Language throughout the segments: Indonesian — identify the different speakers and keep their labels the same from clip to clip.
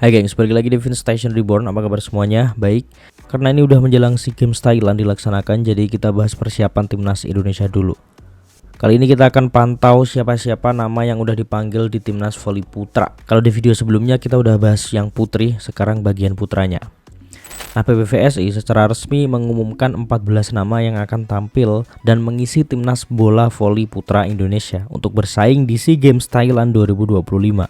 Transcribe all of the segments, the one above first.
Speaker 1: Hai gengs, balik lagi di Vince Station Reborn. Apa kabar semuanya? Baik. Karena ini udah menjelang SEA Games Thailand dilaksanakan, jadi kita bahas persiapan timnas Indonesia dulu. Kali ini kita akan pantau siapa-siapa nama yang udah dipanggil di timnas voli putra. Kalau di video sebelumnya kita udah bahas yang putri, sekarang bagian putranya. Nah, PBVSI secara resmi mengumumkan 14 nama yang akan tampil dan mengisi timnas bola voli putra Indonesia untuk bersaing di SEA Games Thailand 2025.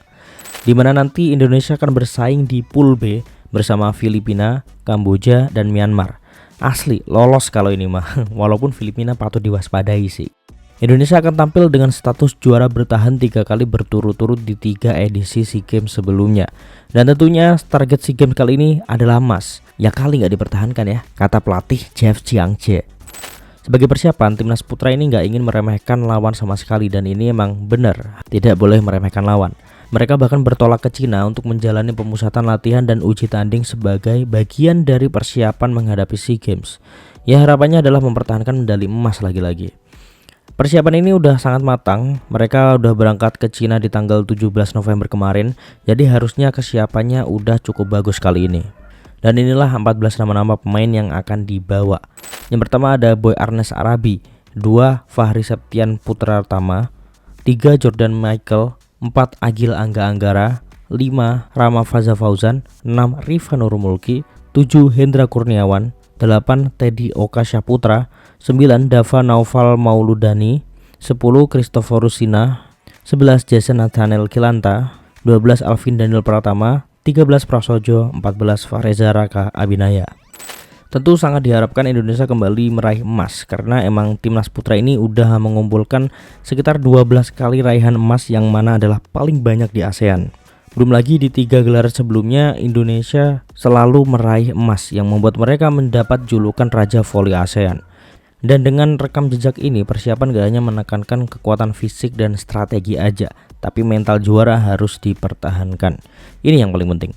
Speaker 1: Di mana nanti Indonesia akan bersaing di Pool B bersama Filipina, Kamboja, dan Myanmar. Asli lolos kalau ini mah, walaupun Filipina patut diwaspadai sih. Indonesia akan tampil dengan status juara bertahan 3 kali berturut-turut di 3 edisi SEA Games sebelumnya. Dan tentunya target SEA Games kali ini adalah emas. Ya kali nggak dipertahankan ya, kata pelatih Jeff Jiangche. Sebagai persiapan, timnas putra ini nggak ingin meremehkan lawan sama sekali, dan ini emang benar, tidak boleh meremehkan lawan. Mereka bahkan bertolak ke Cina untuk menjalani pemusatan latihan dan uji tanding sebagai bagian dari persiapan menghadapi SEA Games. Ya harapannya adalah mempertahankan medali emas lagi-lagi. Persiapan ini udah sangat matang. Mereka udah berangkat ke Cina di tanggal 17 November kemarin. Jadi harusnya kesiapannya udah cukup bagus kali ini. Dan inilah 14 nama-nama pemain yang akan dibawa. Yang pertama ada Boy Arnes Arabi, 2 Fahri Septian Putra Tama, 3 Jordan Michael, 4 Agil Angga Anggara, 5 Rama Faza Fauzan, 6 Riva Nurmulki, 7 Hendra Kurniawan, 8 Teddy Oka Syaputra, 9 Dava Naufal Mauludani, 10 Christopher Sina, 11 Jason Nathaniel Kilanta, 12 Alvin Daniel Pratama, 13 Prasojo, 14 Fareza Raka Abinaya. Tentu sangat diharapkan Indonesia kembali meraih emas, karena emang timnas putra ini udah mengumpulkan sekitar 12 kali raihan emas yang mana adalah paling banyak di ASEAN. Belum lagi di 3 gelar sebelumnya Indonesia selalu meraih emas yang membuat mereka mendapat julukan Raja Voli ASEAN. Dan dengan rekam jejak ini, persiapan gak hanya menekankan kekuatan fisik dan strategi aja, tapi mental juara harus dipertahankan. Ini yang paling penting.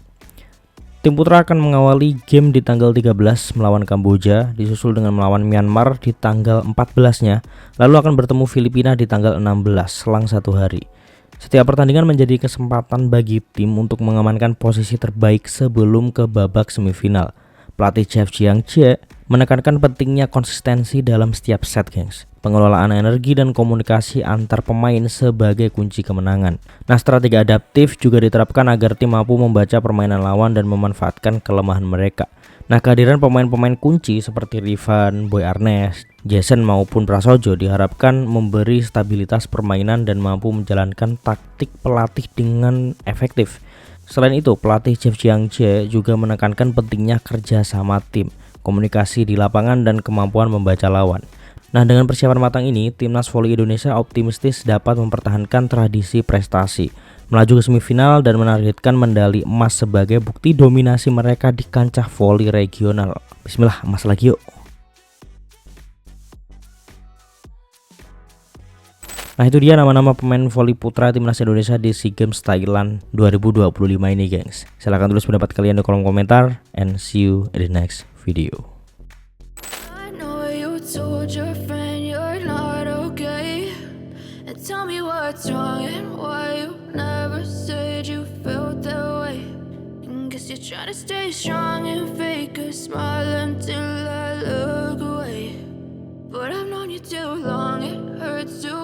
Speaker 1: Tim putra akan mengawali game di tanggal 13 melawan Kamboja, disusul dengan melawan Myanmar di tanggal 14-nya, lalu akan bertemu Filipina di tanggal 16 selang 1 hari. Setiap pertandingan menjadi kesempatan bagi tim untuk mengamankan posisi terbaik sebelum ke babak semifinal. Pelatih Jeff Jiangche menekankan pentingnya konsistensi dalam setiap set, gengs. Pengelolaan energi dan komunikasi antar pemain sebagai kunci kemenangan. Nah, strategi adaptif juga diterapkan agar tim mampu membaca permainan lawan dan memanfaatkan kelemahan mereka. Nah, kehadiran pemain-pemain kunci seperti Rivan, Boy Arnes, Jason maupun Prasojo diharapkan memberi stabilitas permainan dan mampu menjalankan taktik pelatih dengan efektif. Selain itu, pelatih Jeff Jiangche juga menekankan pentingnya kerja sama tim, komunikasi di lapangan, dan kemampuan membaca lawan. Nah, dengan persiapan matang ini, timnas voli Indonesia optimistis dapat mempertahankan tradisi prestasi, melaju ke semifinal dan menargetkan medali emas sebagai bukti dominasi mereka di kancah voli regional. Bismillah, emas lagi yuk. Nah, itu dia nama-nama pemain voli putra timnas Indonesia di SEA Games Thailand 2025 ini, gengs. Silahkan tulis pendapat kalian di kolom komentar, and see you in the next video.
Speaker 2: Told your friend you're not okay, and tell me what's wrong and why you never said you felt that way. And guess you're trying to stay strong and fake a smile until I look away. But I've known you too long, it hurts to